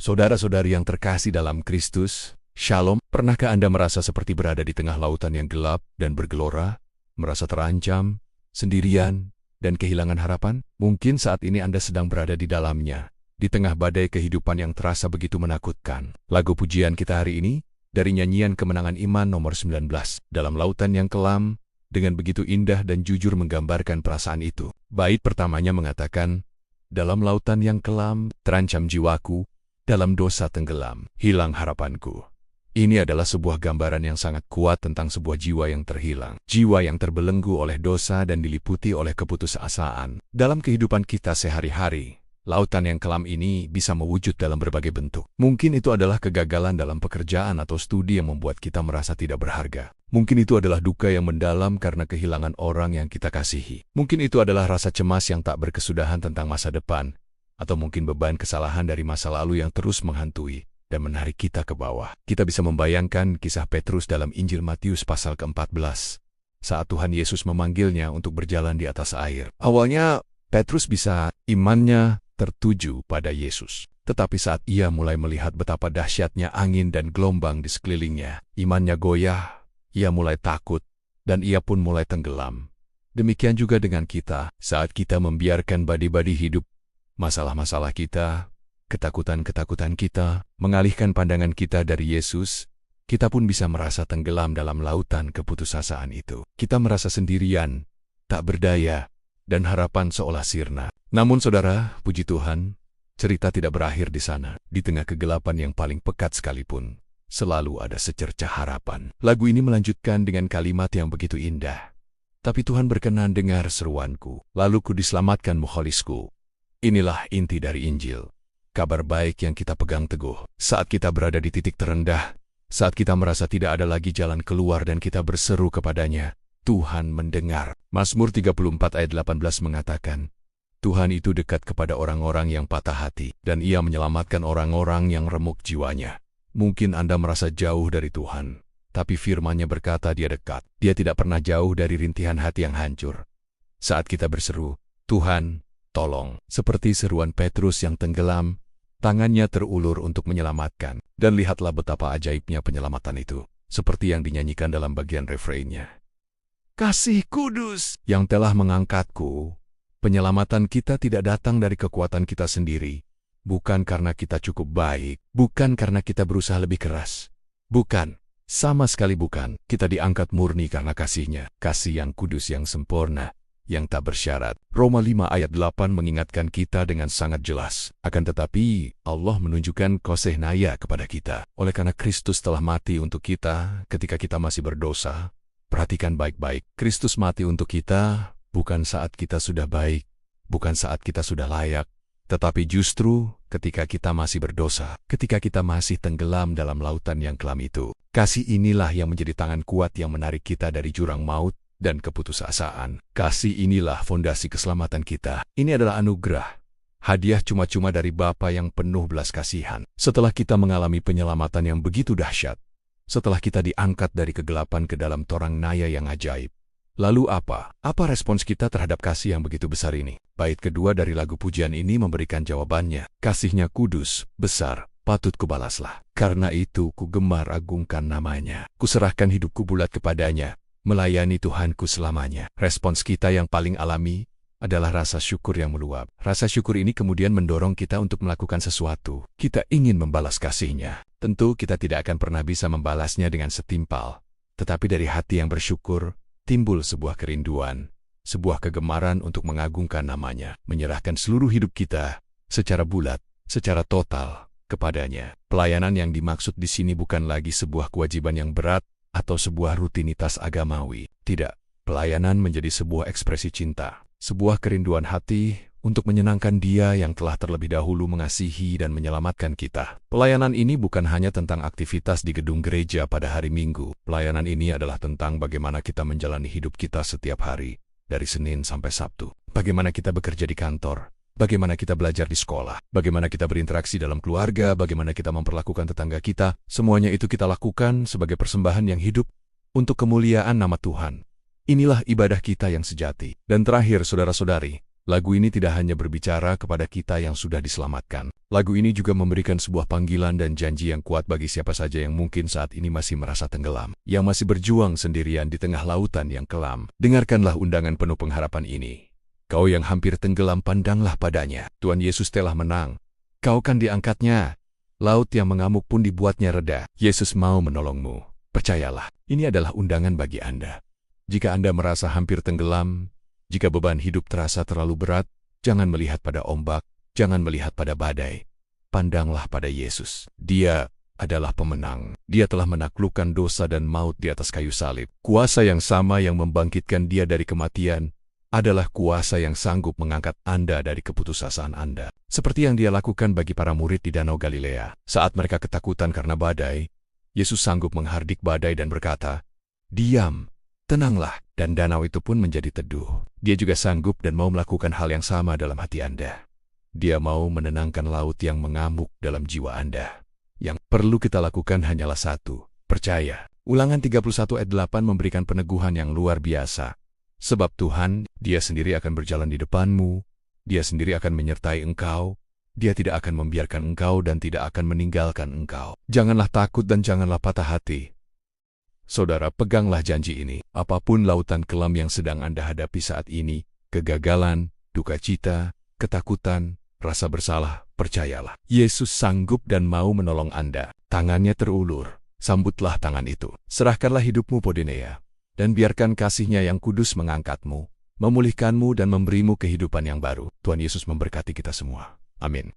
Saudara-saudari yang terkasih dalam Kristus, Shalom. Pernahkah Anda merasa seperti berada di tengah lautan yang gelap dan bergelora, merasa terancam, sendirian, dan kehilangan harapan? Mungkin saat ini Anda sedang berada di dalamnya, di tengah badai kehidupan yang terasa begitu menakutkan. Lagu pujian kita hari ini, dari nyanyian Kemenangan Iman nomor 19, dalam lautan yang kelam, dengan begitu indah dan jujur menggambarkan perasaan itu. Bait pertamanya mengatakan, dalam lautan yang kelam, terancam jiwaku, dalam dosa tenggelam, hilang harapanku. Ini adalah sebuah gambaran yang sangat kuat tentang sebuah jiwa yang terhilang. Jiwa yang terbelenggu oleh dosa dan diliputi oleh keputusasaan. Dalam kehidupan kita sehari-hari, lautan yang kelam ini bisa mewujud dalam berbagai bentuk. Mungkin itu adalah kegagalan dalam pekerjaan atau studi yang membuat kita merasa tidak berharga. Mungkin itu adalah duka yang mendalam karena kehilangan orang yang kita kasihi. Mungkin itu adalah rasa cemas yang tak berkesudahan tentang masa depan, atau mungkin beban kesalahan dari masa lalu yang terus menghantui dan menarik kita ke bawah. Kita bisa membayangkan kisah Petrus dalam Injil Matius pasal ke-14, saat Tuhan Yesus memanggilnya untuk berjalan di atas air. Awalnya, Petrus bisa imannya tertuju pada Yesus. Tetapi saat ia mulai melihat betapa dahsyatnya angin dan gelombang di sekelilingnya, imannya goyah, ia mulai takut, dan ia pun mulai tenggelam. Demikian juga dengan kita, saat kita membiarkan badai-badai hidup, masalah-masalah kita, ketakutan-ketakutan kita, mengalihkan pandangan kita dari Yesus, kita pun bisa merasa tenggelam dalam lautan keputusasaan itu. Kita merasa sendirian, tak berdaya, dan harapan seolah sirna. Namun saudara, puji Tuhan, cerita tidak berakhir di sana. Di tengah kegelapan yang paling pekat sekalipun, selalu ada secercah harapan. Lagu ini melanjutkan dengan kalimat yang begitu indah. Tapi Tuhan berkenan dengar seruanku, lalu ku diselamatkan mukholisku. Inilah inti dari Injil. Kabar baik yang kita pegang teguh. Saat kita berada di titik terendah, saat kita merasa tidak ada lagi jalan keluar dan kita berseru kepadanya, Tuhan mendengar. Mazmur 34 ayat 18 mengatakan, Tuhan itu dekat kepada orang-orang yang patah hati, dan Ia menyelamatkan orang-orang yang remuk jiwanya. Mungkin Anda merasa jauh dari Tuhan, tapi firman-Nya berkata Dia dekat. Dia tidak pernah jauh dari rintihan hati yang hancur. Saat kita berseru, Tuhan, tolong, seperti seruan Petrus yang tenggelam, tangannya terulur untuk menyelamatkan. Dan lihatlah betapa ajaibnya penyelamatan itu, seperti yang dinyanyikan dalam bagian refrainnya. Kasih kudus yang telah mengangkatku. Penyelamatan kita tidak datang dari kekuatan kita sendiri. Bukan karena kita cukup baik. Bukan karena kita berusaha lebih keras. Bukan. Sama sekali bukan. Kita diangkat murni karena kasih-Nya. Kasih yang kudus, yang sempurna, yang tak bersyarat. Roma 5 ayat 8 mengingatkan kita dengan sangat jelas. Akan tetapi, Allah menunjukkan kasih naya kepada kita. Oleh karena Kristus telah mati untuk kita ketika kita masih berdosa. Perhatikan baik-baik. Kristus mati untuk kita bukan saat kita sudah baik, bukan saat kita sudah layak, tetapi justru ketika kita masih berdosa, ketika kita masih tenggelam dalam lautan yang kelam itu. Kasih inilah yang menjadi tangan kuat yang menarik kita dari jurang maut dan keputusasaan. Kasih inilah fondasi keselamatan kita. Ini adalah anugerah, hadiah cuma-cuma dari Bapa yang penuh belas kasihan. Setelah kita mengalami penyelamatan yang begitu dahsyat, setelah kita diangkat dari kegelapan ke dalam torang naya yang ajaib, lalu apa? Apa respons kita terhadap kasih yang begitu besar ini? Bait kedua dari lagu pujian ini memberikan jawabannya. Kasih-Nya kudus, besar, patut kubalaslah. Karena itu ku gemar agungkan namanya. Kuserahkan hidupku bulat kepadanya, melayani Tuhanku selamanya. Respons kita yang paling alami adalah rasa syukur yang meluap. Rasa syukur ini kemudian mendorong kita untuk melakukan sesuatu. Kita ingin membalas kasih-Nya. Tentu kita tidak akan pernah bisa membalasnya dengan setimpal. Tetapi dari hati yang bersyukur, timbul sebuah kerinduan, sebuah kegemaran untuk mengagungkan namanya. Menyerahkan seluruh hidup kita, secara bulat, secara total, kepadanya. Pelayanan yang dimaksud di sini bukan lagi sebuah kewajiban yang berat, atau sebuah rutinitas agamawi. Tidak, pelayanan menjadi sebuah ekspresi cinta, sebuah kerinduan hati untuk menyenangkan Dia yang telah terlebih dahulu mengasihi dan menyelamatkan kita. Pelayanan ini bukan hanya tentang aktivitas di gedung gereja pada hari Minggu. Pelayanan ini adalah tentang bagaimana kita menjalani hidup kita setiap hari, dari Senin sampai Sabtu. Bagaimana kita bekerja di kantor, bagaimana kita belajar di sekolah, bagaimana kita berinteraksi dalam keluarga, bagaimana kita memperlakukan tetangga kita. Semuanya itu kita lakukan sebagai persembahan yang hidup untuk kemuliaan nama Tuhan. Inilah ibadah kita yang sejati. Dan terakhir, saudara-saudari, Lagu ini tidak hanya berbicara kepada kita yang sudah diselamatkan. Lagu ini juga memberikan sebuah panggilan dan janji yang kuat bagi siapa saja yang mungkin saat ini masih merasa tenggelam, yang masih berjuang sendirian di tengah lautan yang kelam. Dengarkanlah undangan penuh pengharapan ini. Kau yang hampir tenggelam, pandanglah padanya. Tuhan Yesus telah menang. Kau kan diangkatnya. Laut yang mengamuk pun dibuatnya reda. Yesus mau menolongmu. Percayalah, ini adalah undangan bagi Anda. Jika Anda merasa hampir tenggelam, jika beban hidup terasa terlalu berat, jangan melihat pada ombak, jangan melihat pada badai. Pandanglah pada Yesus. Dia adalah pemenang. Dia telah menaklukkan dosa dan maut di atas kayu salib. Kuasa yang sama yang membangkitkan Dia dari kematian adalah kuasa yang sanggup mengangkat Anda dari keputusasaan Anda. Seperti yang Dia lakukan bagi para murid di Danau Galilea. Saat mereka ketakutan karena badai, Yesus sanggup menghardik badai dan berkata, "Diam, tenanglah," dan danau itu pun menjadi teduh. Dia juga sanggup dan mau melakukan hal yang sama dalam hati Anda. Dia mau menenangkan laut yang mengamuk dalam jiwa Anda. Yang perlu kita lakukan hanyalah satu, percaya. Ulangan 31 ayat 8 memberikan peneguhan yang luar biasa. Sebab Tuhan, Dia sendiri akan berjalan di depanmu, Dia sendiri akan menyertai engkau, Dia tidak akan membiarkan engkau dan tidak akan meninggalkan engkau. Janganlah takut dan janganlah patah hati. Saudara, peganglah janji ini. Apapun lautan kelam yang sedang Anda hadapi saat ini, kegagalan, duka cita, ketakutan, rasa bersalah, percayalah. Yesus sanggup dan mau menolong Anda. Tangannya terulur. Sambutlah tangan itu. Serahkanlah hidupmu Podinea. Dan biarkan kasih-Nya yang kudus mengangkatmu, memulihkanmu dan memberimu kehidupan yang baru. Tuhan Yesus memberkati kita semua. Amin.